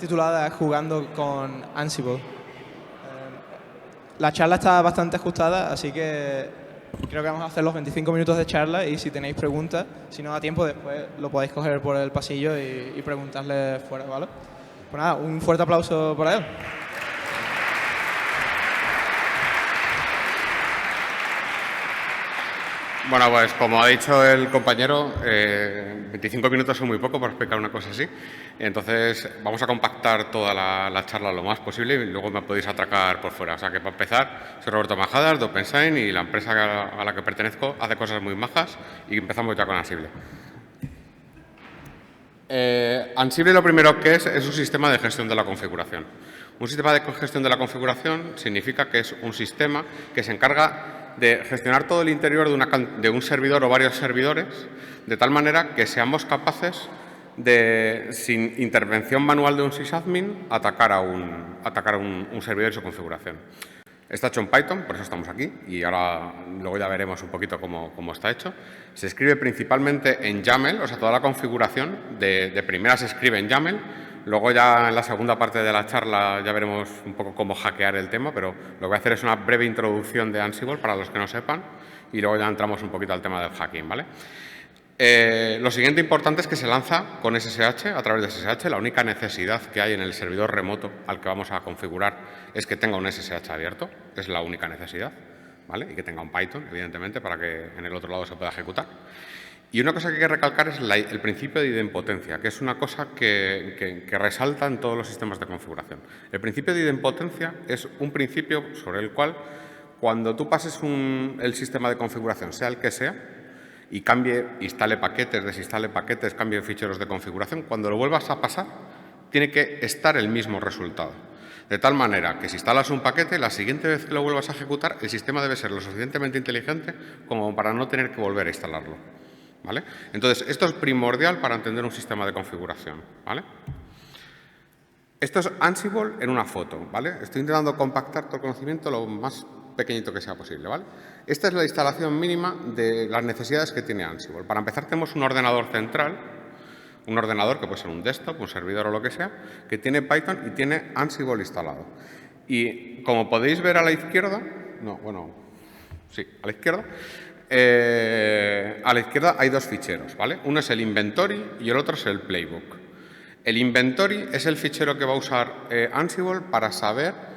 titulada Jugando con Ansible. La charla está bastante ajustada, así que creo que vamos a hacer los 25 minutos de charla y si tenéis preguntas, si no da tiempo, después lo podéis coger por el pasillo y preguntarle fuera, ¿vale? Pues nada, un fuerte aplauso para él. Bueno, pues como ha dicho el compañero, 25 minutos son muy poco para explicar una cosa así. Entonces vamos a compactar toda la charla lo más posible y luego me podéis atracar por fuera. O sea que para empezar, soy Roberto Majadas de OpenSign y la empresa a la que pertenezco hace cosas muy majas y empezamos ya con Ansible. Ansible lo primero que es un sistema de gestión de la configuración. Un sistema de gestión de la configuración significa que es un sistema que se encarga de gestionar todo el interior de un servidor o varios servidores, de tal manera que seamos capaces de, sin intervención manual de un sysadmin, atacar a un servidor y su configuración. Está hecho en Python, por eso estamos aquí, y ahora luego ya veremos un poquito cómo está hecho. Se escribe principalmente en YAML, o sea, toda la configuración de primera se escribe en YAML. Luego ya en la segunda parte de la charla ya veremos un poco cómo hackear el tema, pero lo que voy a hacer es una breve introducción de Ansible para los que no sepan y luego ya entramos un poquito al tema del hacking, ¿vale? Lo siguiente importante es que se lanza con SSH, a través de SSH. La única necesidad que hay en el servidor remoto al que vamos a configurar es que tenga un SSH abierto, es la única necesidad, ¿vale? Y que tenga un Python, evidentemente, para que en el otro lado se pueda ejecutar. Y una cosa que hay que recalcar es el principio de idempotencia, que es una cosa que resalta en todos los sistemas de configuración. El principio de idempotencia es un principio sobre el cual, cuando tú pases el sistema de configuración, sea el que sea, y instale paquetes, desinstale paquetes, cambie ficheros de configuración, cuando lo vuelvas a pasar, tiene que estar el mismo resultado. De tal manera que si instalas un paquete, la siguiente vez que lo vuelvas a ejecutar, el sistema debe ser lo suficientemente inteligente como para no tener que volver a instalarlo, ¿vale? Entonces, esto es primordial para entender un sistema de configuración, ¿vale? Esto es Ansible en una foto, ¿vale? Estoy intentando compactar todo el conocimiento lo más pequeñito que sea posible, ¿vale? Esta es la instalación mínima de las necesidades que tiene Ansible. Para empezar, tenemos un ordenador central, un ordenador que puede ser un desktop, un servidor o lo que sea, que tiene Python y tiene Ansible instalado. Y como podéis ver a la izquierda, a la izquierda hay dos ficheros, ¿vale? Uno es el inventory y el otro es el playbook. El inventory es el fichero que va a usar Ansible para saber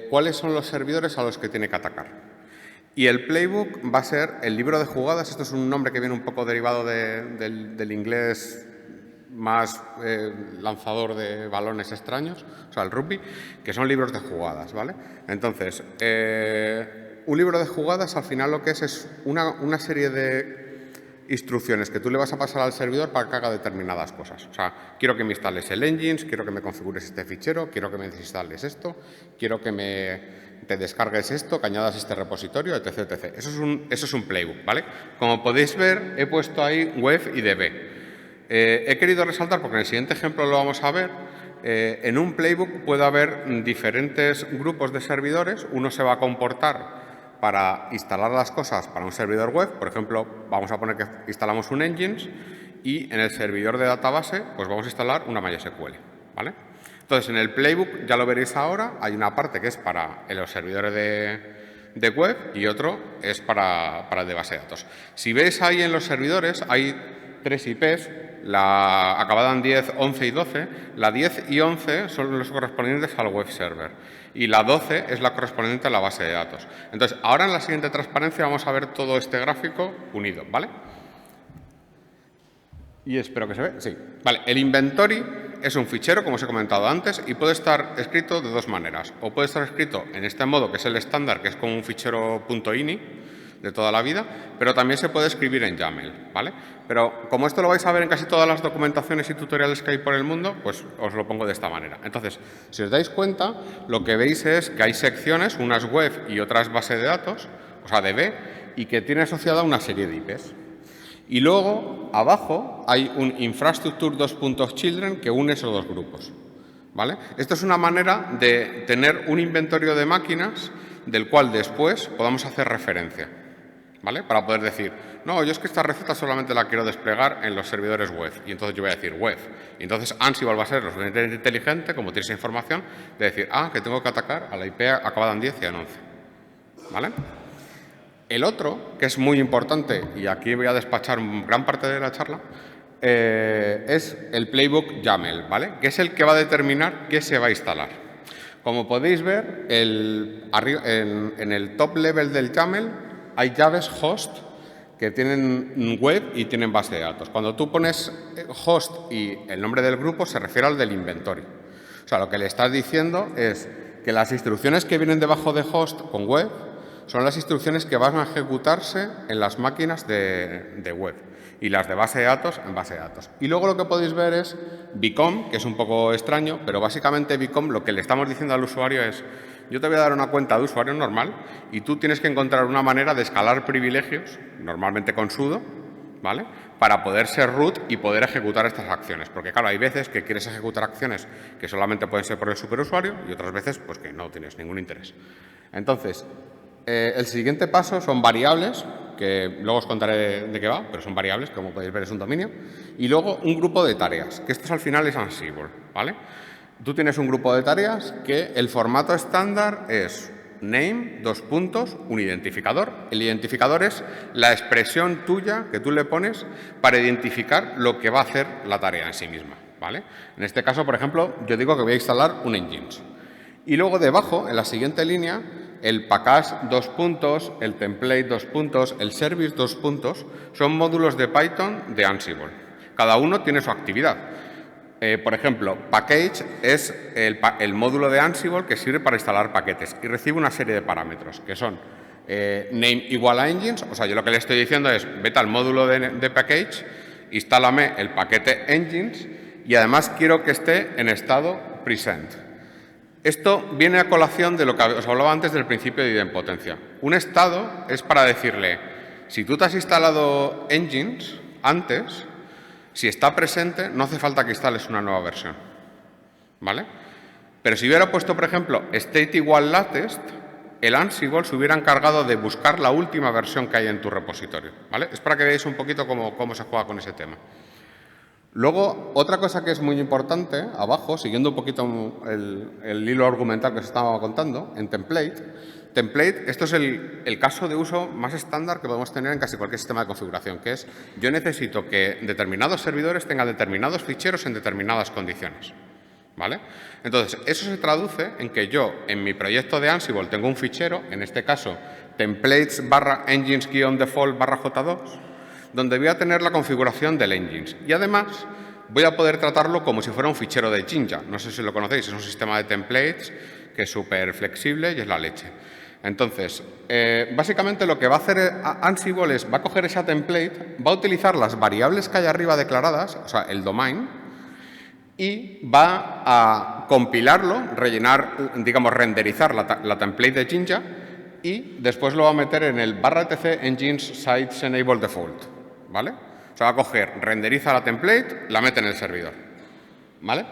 cuáles son los servidores a los que tiene que atacar. Y el playbook va a ser el libro de jugadas. Esto es un nombre que viene un poco derivado del inglés más lanzador de balones extraños, o sea, el rugby, que son libros de jugadas, ¿vale? Entonces, un libro de jugadas al final lo que es una serie de instrucciones que tú le vas a pasar al servidor para que haga determinadas cosas. O sea, quiero que me instales el engines, quiero que me configures este fichero, quiero que me desinstales esto, quiero que te descargues esto, que añadas este repositorio, etc, etc. Eso es un playbook, ¿vale? Como podéis ver, he puesto ahí web y db. He querido resaltar, porque en el siguiente ejemplo lo vamos a ver, en un playbook puede haber diferentes grupos de servidores. Uno se va a comportar para instalar las cosas para un servidor web. Por ejemplo, vamos a poner que instalamos un Engines y en el servidor de database pues vamos a instalar una MySQL, ¿vale? Entonces, en el playbook, ya lo veréis ahora, hay una parte que es para los servidores de web y otro es para el de base de datos. Si veis ahí en los servidores hay 3 IPs, la acabada en 10, 11 y 12. La 10 y 11 son los correspondientes al web server y la 12 es la correspondiente a la base de datos. Entonces, ahora en la siguiente transparencia vamos a ver todo este gráfico unido, ¿vale? Y espero que se ve. Sí. Vale, el inventory es un fichero, como os he comentado antes, y puede estar escrito de dos maneras. O puede estar escrito en este modo, que es el estándar, que es como un fichero .ini de toda la vida, pero también se puede escribir en YAML, ¿vale? Pero como esto lo vais a ver en casi todas las documentaciones y tutoriales que hay por el mundo, pues os lo pongo de esta manera. Entonces, si os dais cuenta, lo que veis es que hay secciones, unas web y otras base de datos, o sea, DB, y que tiene asociada una serie de IPs. Y luego, abajo, hay un infrastructure .children que une esos dos grupos, ¿vale? Esto es una manera de tener un inventario de máquinas del cual después podamos hacer referencia. ¿vale? Para poder decir, no, yo es que esta receta solamente la quiero desplegar en los servidores web. Y entonces yo voy a decir web. Y entonces Ansible va a ser lo suficientemente inteligente, como tiene esa información, de decir, que tengo que atacar a la IP acabada en 10 y en 11. ¿Vale? El otro, que es muy importante, y aquí voy a despachar gran parte de la charla, es el playbook YAML, ¿vale? Que es el que va a determinar qué se va a instalar. Como podéis ver, en el top level del YAML hay llaves host que tienen web y tienen base de datos. Cuando tú pones host y el nombre del grupo, se refiere al del inventory. O sea, lo que le estás diciendo es que las instrucciones que vienen debajo de host con web son las instrucciones que van a ejecutarse en las máquinas de web y las de base de datos en base de datos. Y luego lo que podéis ver es become, que es un poco extraño, pero básicamente become lo que le estamos diciendo al usuario es yo te voy a dar una cuenta de usuario normal y tú tienes que encontrar una manera de escalar privilegios, normalmente con sudo, ¿vale? Para poder ser root y poder ejecutar estas acciones. Porque, claro, hay veces que quieres ejecutar acciones que solamente pueden ser por el superusuario y otras veces pues que no tienes ningún interés. Entonces, el siguiente paso son variables, que luego os contaré de qué va, pero son variables, como podéis ver es un dominio. Y luego un grupo de tareas, que esto al final es Ansible, ¿vale? Tú tienes un grupo de tareas que el formato estándar es name, un identificador. El identificador es la expresión tuya que tú le pones para identificar lo que va a hacer la tarea en sí misma, ¿vale? En este caso, por ejemplo, yo digo que voy a instalar un Engines. Y luego debajo, en la siguiente línea, el package , el template , el service , son módulos de Python de Ansible. Cada uno tiene su actividad. Por ejemplo, package es el módulo de Ansible que sirve para instalar paquetes y recibe una serie de parámetros que son name igual a engines, o sea, yo lo que le estoy diciendo es vete al módulo de package, instálame el paquete engines y además quiero que esté en estado present. Esto viene a colación de lo que os hablaba antes del principio de idempotencia. Un estado es para decirle, si tú te has instalado engines antes, si está presente, no hace falta que instales una nueva versión, ¿vale? Pero si hubiera puesto, por ejemplo, state igual latest, el Ansible se hubiera encargado de buscar la última versión que hay en tu repositorio, ¿vale? Es para que veáis un poquito cómo se juega con ese tema. Luego, otra cosa que es muy importante, abajo, siguiendo un poquito el hilo argumental que os estaba contando, en template, esto es el caso de uso más estándar que podemos tener en casi cualquier sistema de configuración, que es yo necesito que determinados servidores tengan determinados ficheros en determinadas condiciones, ¿vale? Entonces, eso se traduce en que yo, en mi proyecto de Ansible, tengo un fichero, en este caso, templates/engines-default/j2, donde voy a tener la configuración del engines. Y además voy a poder tratarlo como si fuera un fichero de Jinja. No sé si lo conocéis, es un sistema de templates que es súper flexible y es la leche. Entonces, básicamente lo que va a hacer Ansible es, va a coger esa template, va a utilizar las variables que hay arriba declaradas, o sea, el domain, y va a compilarlo, rellenar, digamos, renderizar la template de Jinja y después lo va a meter en el /etc engines sites enable default. ¿Vale? O sea, va a coger, renderiza la template, la mete en el servidor. ¿Vale?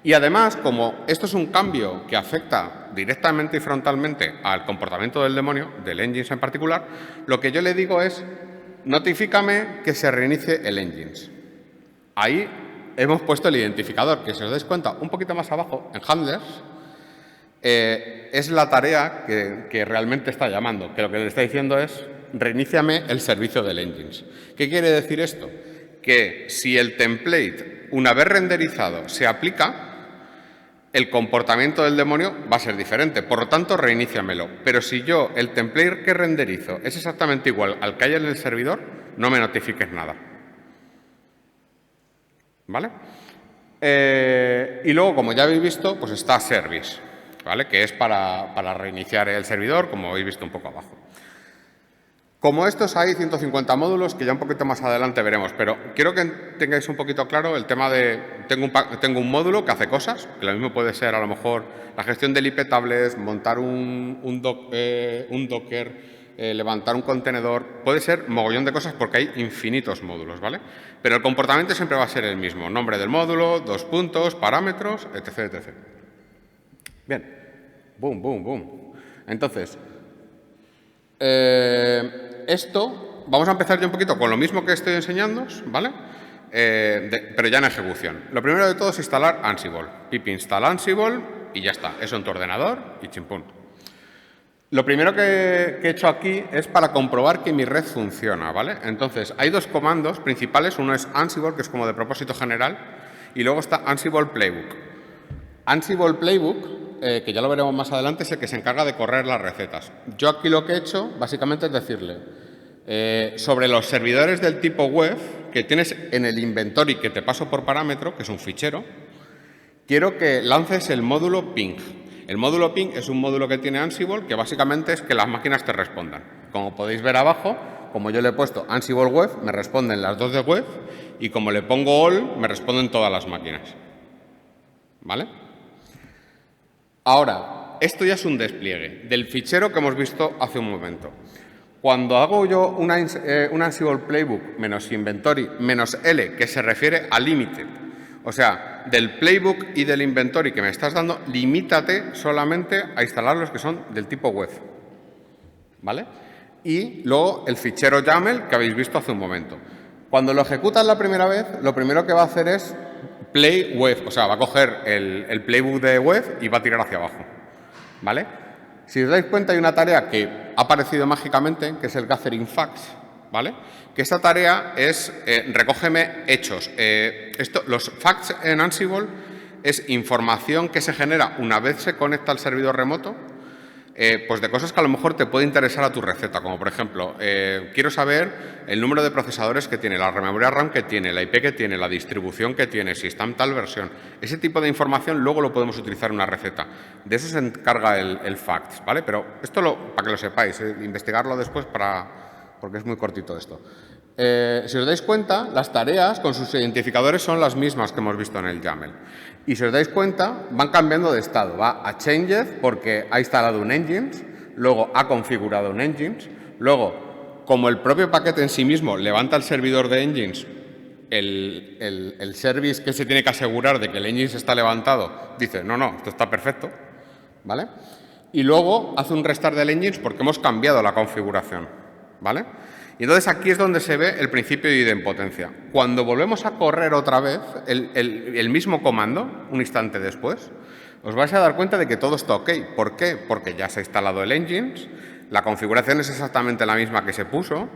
Y además, como esto es un cambio que afecta directamente y frontalmente al comportamiento del demonio, del engines en particular, lo que yo le digo es, notifícame que se reinicie el engines. Ahí hemos puesto el identificador, que si os dais cuenta, un poquito más abajo, en handlers, es la tarea que realmente está llamando, que lo que le está diciendo es reiníciame el servicio del engines. ¿Qué quiere decir esto? Que si el template, una vez renderizado, se aplica, el comportamiento del demonio va a ser diferente. Por lo tanto, reiníciamelo. Pero si yo, el template que renderizo es exactamente igual al que hay en el servidor, no me notifiques nada. ¿Vale? Y luego, como ya habéis visto, pues está service, ¿vale? Que es para reiniciar el servidor, como habéis visto un poco abajo. Como estos hay 150 módulos, que ya un poquito más adelante veremos, pero quiero que tengáis un poquito claro el tema de, tengo un módulo que hace cosas, que lo mismo puede ser a lo mejor la gestión del IP tablets, montar un Docker, levantar un contenedor, puede ser mogollón de cosas porque hay infinitos módulos, ¿vale? Pero el comportamiento siempre va a ser el mismo, nombre del módulo, parámetros, etc, etc. Bien, boom, boom, boom. Entonces, Esto, vamos a empezar ya un poquito con lo mismo que estoy enseñándoos, ¿vale? Pero ya en ejecución. Lo primero de todo es instalar Ansible. Pip install Ansible y ya está. Eso en tu ordenador y chimpún. Lo primero que he hecho aquí es para comprobar que mi red funciona, ¿vale? Entonces, hay dos comandos principales. Uno es Ansible, que es como de propósito general, y luego está Ansible Playbook. Ansible Playbook, que ya lo veremos más adelante, es el que se encarga de correr las recetas. Yo aquí lo que he hecho, básicamente, es decirle sobre los servidores del tipo web que tienes en el inventory que te paso por parámetro, que es un fichero, quiero que lances el módulo ping. El módulo ping es un módulo que tiene Ansible, que básicamente es que las máquinas te respondan. Como podéis ver abajo, como yo le he puesto Ansible Web, me responden las dos de web, y como le pongo all, me responden todas las máquinas. ¿Vale? Ahora, esto ya es un despliegue del fichero que hemos visto hace un momento. Cuando hago yo un Ansible Playbook menos inventory menos L, que se refiere a limited, o sea, del playbook y del inventory que me estás dando, limítate solamente a instalar los que son del tipo web. ¿Vale? Y luego el fichero YAML que habéis visto hace un momento. Cuando lo ejecutas la primera vez, lo primero que va a hacer es play web, o sea, va a coger el playbook de web y va a tirar hacia abajo. ¿Vale? Si os dais cuenta, hay una tarea que ha aparecido mágicamente, que es el gathering facts, ¿vale? Que esta tarea es recógeme hechos. Los facts en Ansible es información que se genera una vez se conecta al servidor remoto, pues de cosas que a lo mejor te puede interesar a tu receta, como por ejemplo, quiero saber el número de procesadores que tiene, la memoria RAM que tiene, la IP que tiene, la distribución que tiene, si está en tal versión. Ese tipo de información luego lo podemos utilizar en una receta. De eso se encarga el facts, ¿vale? Pero esto para que lo sepáis, investigarlo después porque es muy cortito esto. Si os dais cuenta, las tareas con sus identificadores son las mismas que hemos visto en el YAML. Y si os dais cuenta, van cambiando de estado. Va a Changed porque ha instalado un Engines, luego ha configurado un Engines, luego, como el propio paquete en sí mismo levanta el servidor de Engines, el service que se tiene que asegurar de que el Engines está levantado, dice, no, esto está perfecto, ¿vale? Y luego hace un restart del Engines porque hemos cambiado la configuración, ¿vale? Y entonces aquí es donde se ve el principio de idempotencia. Cuando volvemos a correr otra vez el mismo comando, un instante después, os vais a dar cuenta de que todo está ok. ¿Por qué? Porque ya se ha instalado el Engines, la configuración es exactamente la misma que se puso,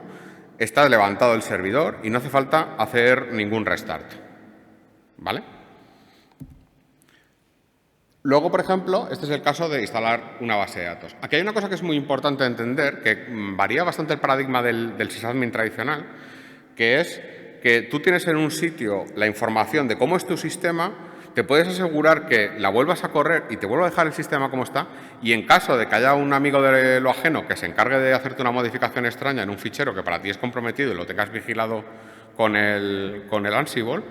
está levantado el servidor y no hace falta hacer ningún restart. ¿Vale? Luego, por ejemplo, este es el caso de instalar una base de datos. Aquí hay una cosa que es muy importante entender, que varía bastante el paradigma del sysadmin tradicional, que es que tú tienes en un sitio la información de cómo es tu sistema, te puedes asegurar que la vuelvas a correr y te vuelva a dejar el sistema como está, y en caso de que haya un amigo de lo ajeno que se encargue de hacerte una modificación extraña en un fichero que para ti es comprometido y lo tengas vigilado con el Ansible,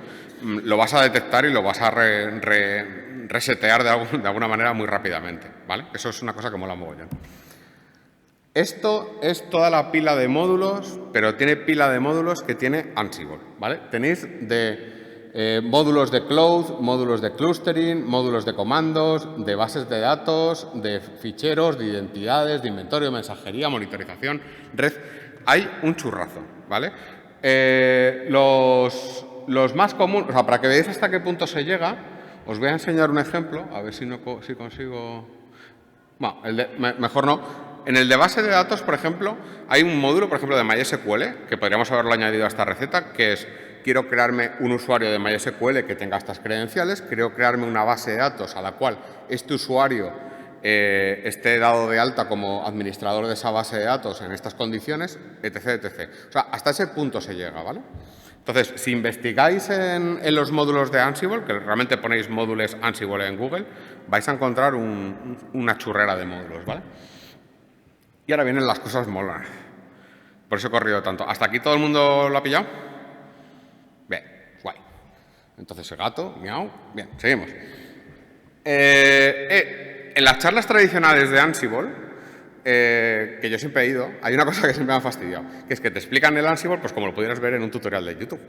lo vas a detectar y lo vas a resetear de alguna manera muy rápidamente, ¿vale? Eso es una cosa que mola mogollón. Esto es toda la pila de módulos, pero tiene pila de módulos que tiene Ansible, ¿vale? Tenéis módulos de cloud, módulos de clustering, módulos de comandos, de bases de datos, de ficheros, de identidades, de inventario, mensajería, monitorización, red. Hay un churrazo, ¿vale? Los más comunes, o sea, para que veáis hasta qué punto se llega, os voy a enseñar un ejemplo, a ver si consigo... Bueno, mejor no. En el de base de datos, por ejemplo, hay un módulo, por ejemplo, de MySQL, que podríamos haberlo añadido a esta receta, que es, quiero crearme un usuario de MySQL que tenga estas credenciales, quiero crearme una base de datos a la cual este usuario esté dado de alta como administrador de esa base de datos en estas condiciones, etc., etc. O sea, hasta ese punto se llega, ¿vale? Entonces, si investigáis en los módulos de Ansible, que realmente ponéis módulos Ansible en Google, vais a encontrar una churrera de módulos, ¿vale? Y ahora vienen las cosas molas. Por eso he corrido tanto. ¿Hasta aquí todo el mundo lo ha pillado? Bien, guay. Entonces el gato, miau. Bien, seguimos. En las charlas tradicionales de Ansible, que yo siempre he ido, hay una cosa que siempre me ha fastidiado, que es que te explican el Ansible pues como lo pudieras ver en un tutorial de YouTube.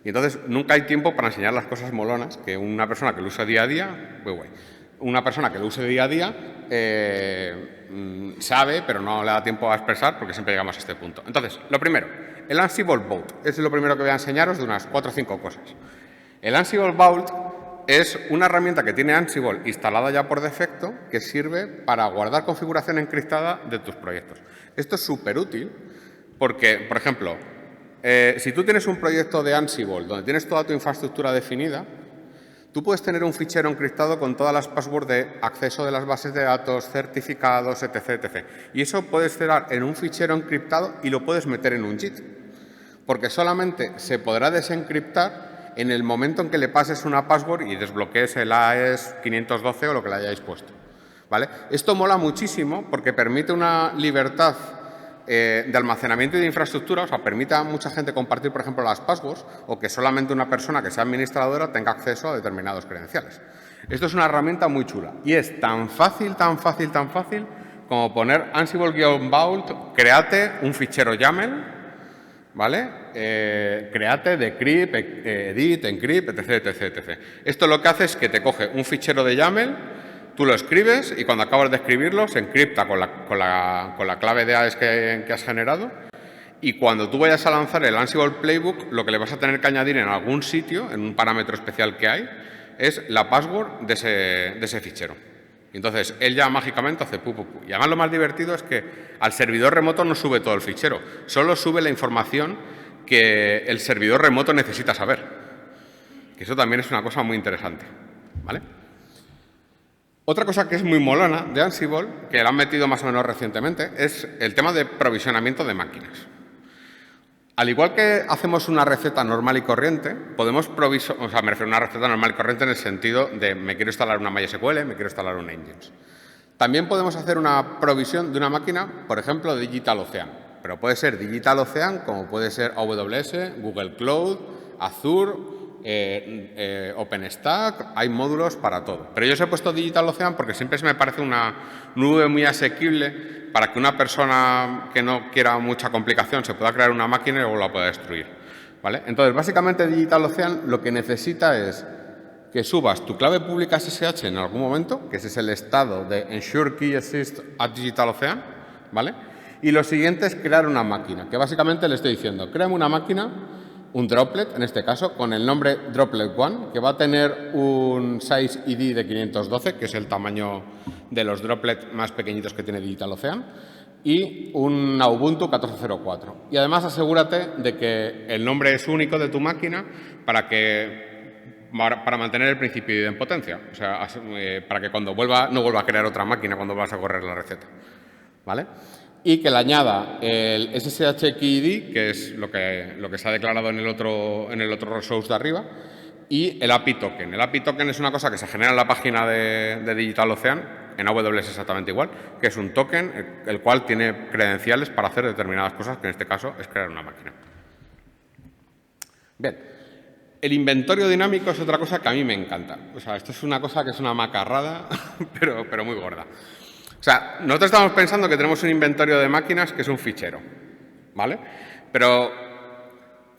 Y entonces nunca hay tiempo para enseñar las cosas molonas que una persona que lo usa día a día, muy guay. una persona que lo use día a día sabe, pero no le da tiempo a expresar porque siempre llegamos a este punto. Entonces, lo primero, el Ansible Vault. Es lo primero que voy a enseñaros de unas 4 o 5 cosas. El Ansible Vault es una herramienta que tiene Ansible instalada ya por defecto que sirve para guardar configuración encriptada de tus proyectos. Esto es súper útil porque, por ejemplo, si tú tienes un proyecto de Ansible donde tienes toda tu infraestructura definida, tú puedes tener un fichero encriptado con todas las passwords de acceso de las bases de datos, certificados, etc., etc. Y eso puedes cerrar en un fichero encriptado y lo puedes meter en un JIT. Porque solamente se podrá desencriptar en el momento en que le pases una password y desbloquees el AES 512 o lo que le hayáis puesto, ¿vale? Esto mola muchísimo porque permite una libertad de almacenamiento y de infraestructura, o sea, permite a mucha gente compartir, por ejemplo, las passwords o que solamente una persona que sea administradora tenga acceso a determinados credenciales. Esto es una herramienta muy chula y es tan fácil como poner Ansible-Vault, create un fichero YAML, ¿vale? Create, decrypt, edit, encrypt, etc., etc., etc. Esto lo que hace es que te coge un fichero de YAML, tú lo escribes y cuando acabas de escribirlo se encripta con la clave de AES que has generado y cuando tú vayas a lanzar el Ansible Playbook, lo que le vas a tener que añadir en algún sitio, en un parámetro especial que hay, es la password de ese fichero. Entonces, él ya mágicamente hace pu, pu, pu. Y además lo más divertido es que al servidor remoto no sube todo el fichero, solo sube la información que el servidor remoto necesita saber. Que eso también es una cosa muy interesante, ¿vale? Otra cosa que es muy molona de Ansible, que la han metido más o menos recientemente, es el tema de provisionamiento de máquinas. Al igual que hacemos una receta normal y corriente, podemos provisionar, o sea, me refiero a una receta normal y corriente en el sentido de me quiero instalar una MySQL, me quiero instalar un Engines. También podemos hacer una provisión de una máquina, por ejemplo, de DigitalOcean. Pero puede ser DigitalOcean, como puede ser AWS, Google Cloud, Azure, OpenStack, hay módulos para todo. Pero yo os he puesto DigitalOcean porque siempre se me parece una nube muy asequible para que una persona que no quiera mucha complicación se pueda crear una máquina y luego la pueda destruir, ¿vale? Entonces, básicamente DigitalOcean lo que necesita es que subas tu clave pública SSH en algún momento, que ese es el estado de Ensure Key Assist at DigitalOcean, ¿vale? Y lo siguiente es crear una máquina, que básicamente le estoy diciendo, créame una máquina, un droplet, en este caso, con el nombre Droplet One, que va a tener un size ID de 512, que es el tamaño de los droplets más pequeñitos que tiene DigitalOcean, y un Ubuntu 14.04. Y además asegúrate de que el nombre es único de tu máquina para mantener el principio de idempotencia, o sea, para que cuando vuelva, no vuelva a crear otra máquina cuando vas a correr la receta, ¿vale? Y que le añada el SSH KeyID, que es lo que se ha declarado en el otro resource de arriba, y el API Token. El API Token es una cosa que se genera en la página de DigitalOcean, en AWS exactamente igual, que es un token el cual tiene credenciales para hacer determinadas cosas, que en este caso es crear una máquina. Bien, el inventario dinámico es otra cosa que a mí me encanta. O sea, esto es una cosa que es una macarrada, pero muy gorda. O sea, nosotros estamos pensando que tenemos un inventario de máquinas que es un fichero, ¿vale? Pero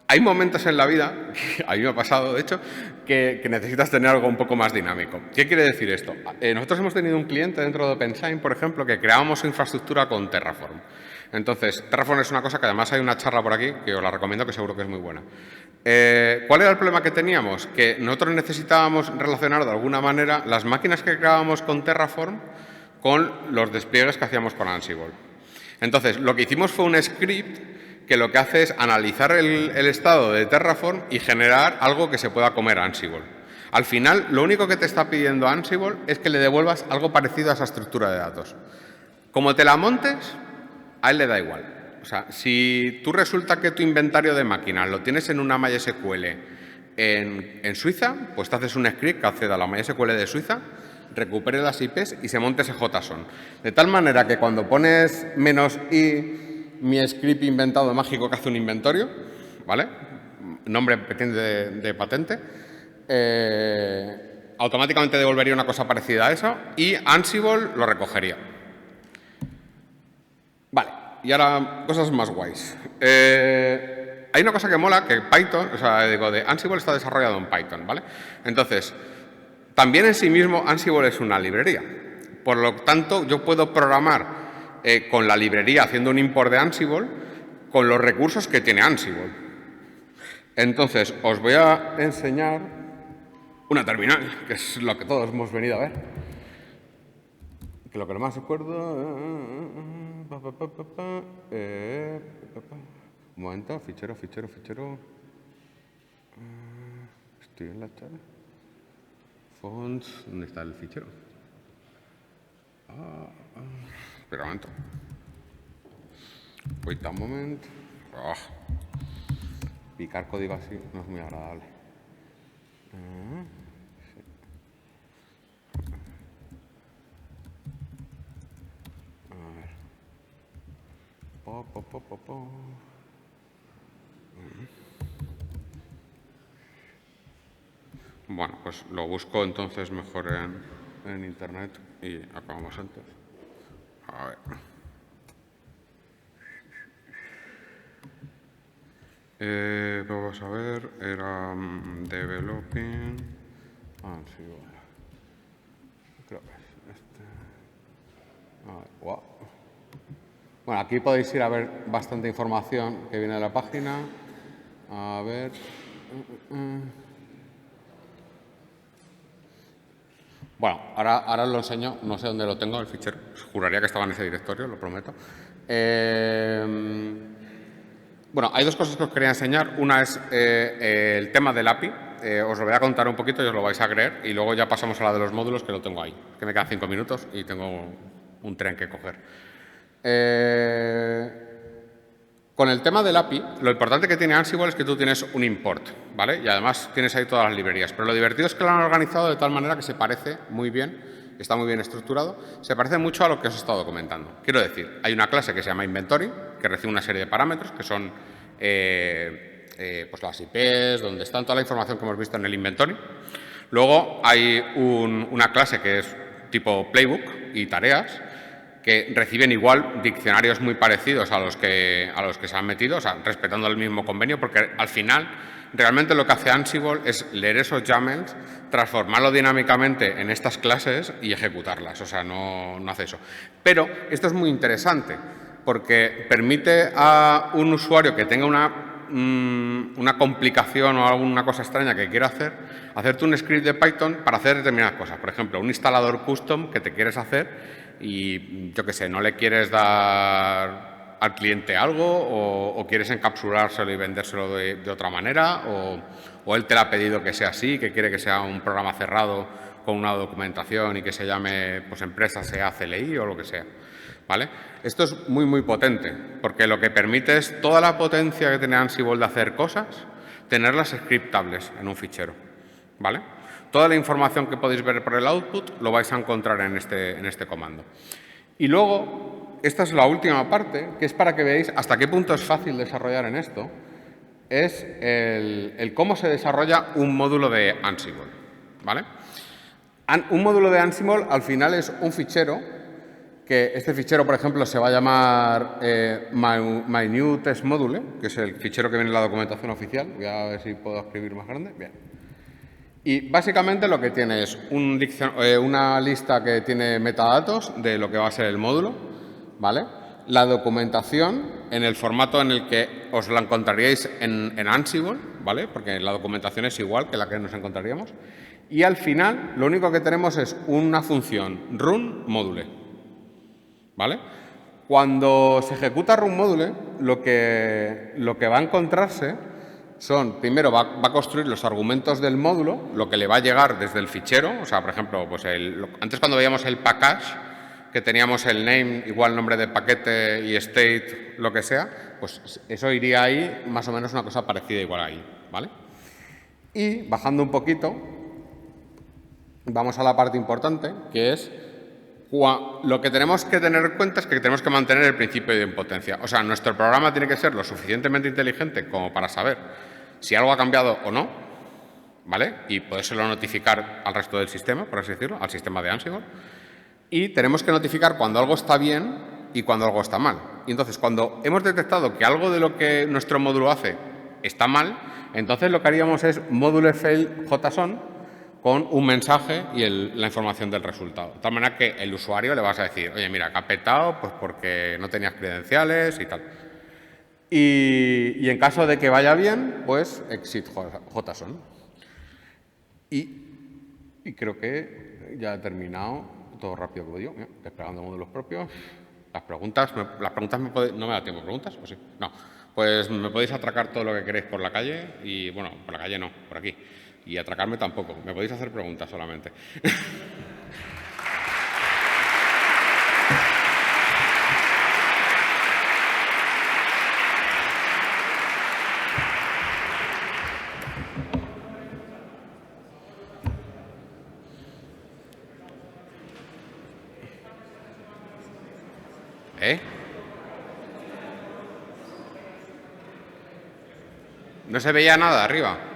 hay momentos en la vida, a mí me ha pasado de hecho, que necesitas tener algo un poco más dinámico. ¿Qué quiere decir esto? Nosotros hemos tenido un cliente dentro de OpenSign, por ejemplo, que creábamos su infraestructura con Terraform. Entonces, Terraform es una cosa que además hay una charla por aquí, que os la recomiendo, que seguro que es muy buena. ¿Cuál era el problema que teníamos? Que nosotros necesitábamos relacionar de alguna manera las máquinas que creábamos con Terraform con los despliegues que hacíamos con Ansible. Entonces, lo que hicimos fue un script que lo que hace es analizar el estado de Terraform y generar algo que se pueda comer Ansible. Al final, lo único que te está pidiendo Ansible es que le devuelvas algo parecido a esa estructura de datos. Como te la montes, a él le da igual. O sea, si tú resulta que tu inventario de máquinas lo tienes en una MySQL en Suiza, pues te haces un script que acceda a la MySQL de Suiza, recupere las IPs y se monte ese JSON. De tal manera que cuando pones -i, mi script inventado mágico que hace un inventario, ¿vale? Nombre de patente, automáticamente devolvería una cosa parecida a eso y Ansible lo recogería. Vale, y ahora cosas más guays. Hay una cosa que mola, que Python, o sea, digo, de Ansible está desarrollado en Python, ¿vale? Entonces, También en sí mismo Ansible es una librería. Por lo tanto, yo puedo programar con la librería haciendo un import de Ansible con los recursos que tiene Ansible. Entonces, os voy a enseñar una terminal, que es lo que todos hemos venido a ver. Que lo que más recuerdo... Un momento, fichero. Estoy en la chat. Fonts, ¿dónde está el fichero? Espera un momento. Wait a moment. Picar código así no es muy agradable. A ver. Bueno, pues lo busco entonces mejor en internet y acabamos antes. A ver. Vamos a ver, era developing. Sí, vale. Creo que es este. A ver, wow. Bueno, aquí podéis ir a ver bastante información que viene de la página. A ver. Bueno, ahora os lo enseño. No sé dónde lo tengo, el fichero. Juraría que estaba en ese directorio, lo prometo. Bueno, hay dos cosas que os quería enseñar. Una es el tema del API. Os lo voy a contar un poquito y os lo vais a creer. Y luego ya pasamos a la de los módulos, que lo tengo ahí. Que me quedan 5 minutos y tengo un tren que coger. Con el tema del API, lo importante que tiene Ansible es que tú tienes un import, ¿vale? Y además tienes ahí todas las librerías. Pero lo divertido es que lo han organizado de tal manera que se parece muy bien, está muy bien estructurado, se parece mucho a lo que os he estado comentando. Quiero decir, hay una clase que se llama Inventory, que recibe una serie de parámetros, que son pues las IPs, donde está toda la información que hemos visto en el Inventory. Luego hay una clase que es tipo Playbook y tareas, que reciben igual diccionarios muy parecidos a los que se han metido, o sea, respetando el mismo convenio, porque al final realmente lo que hace Ansible es leer esos YAMLs, transformarlo dinámicamente en estas clases y ejecutarlas, o sea, no hace eso. Pero esto es muy interesante, porque permite a un usuario que tenga una complicación o alguna cosa extraña que quiera hacerte un script de Python para hacer determinadas cosas. Por ejemplo, un instalador custom que te quieres hacer y, yo qué sé, no le quieres dar al cliente algo o quieres encapsulárselo y vendérselo de otra manera o él te lo ha pedido que sea así, que quiere que sea un programa cerrado con una documentación y que se llame pues, empresa sea CLI o lo que sea. ¿Vale? Esto es muy, muy potente, porque lo que permite es toda la potencia que tiene Ansible de hacer cosas, tenerlas scriptables en un fichero. ¿Vale? Toda la información que podéis ver por el output lo vais a encontrar en este comando. Y luego, esta es la última parte, que es para que veáis hasta qué punto es fácil desarrollar en esto, es el cómo se desarrolla un módulo de Ansible. ¿Vale? Un módulo de Ansible al final es un fichero que este fichero, por ejemplo, se va a llamar my new test module, que es el fichero que viene en la documentación oficial. Voy a ver si puedo escribir más grande. Bien. Y básicamente lo que tiene es una lista que tiene metadatos de lo que va a ser el módulo, ¿vale? La documentación en el formato en el que os la encontraríais en Ansible, ¿vale? Porque la documentación es igual que la que nos encontraríamos. Y al final, lo único que tenemos es una función run module, ¿vale? Cuando se ejecuta run module, lo que va a encontrarse son, primero va a construir los argumentos del módulo, lo que le va a llegar desde el fichero, o sea, por ejemplo, pues antes cuando veíamos el package, que teníamos el name, igual nombre de paquete y state, lo que sea, pues eso iría ahí, más o menos una cosa parecida igual ahí, ¿vale? Y bajando un poquito, vamos a la parte importante, que es lo que tenemos que tener en cuenta es que tenemos que mantener el principio de impotencia. O sea, nuestro programa tiene que ser lo suficientemente inteligente como para saber si algo ha cambiado o no, ¿vale? Y podérselo notificar al resto del sistema, por así decirlo, al sistema de Ansible. Y tenemos que notificar cuando algo está bien y cuando algo está mal. Y entonces, cuando hemos detectado que algo de lo que nuestro módulo hace está mal, entonces lo que haríamos es module fail JSON con un mensaje y la información del resultado. De tal manera que el usuario le vas a decir, oye, mira, que ha petado pues porque no tenías credenciales y tal. Y en caso de que vaya bien, pues exit JSON. Y creo que ya he terminado todo rápido como digo, desplegando módulos propios. Las preguntas ¿no me da tiempo preguntas? ¿O sí? No. Pues me podéis atracar todo lo que queréis por la calle y, bueno, por la calle no, por aquí. Y atracarme tampoco. Me podéis hacer preguntas solamente. ¿No se veía nada arriba?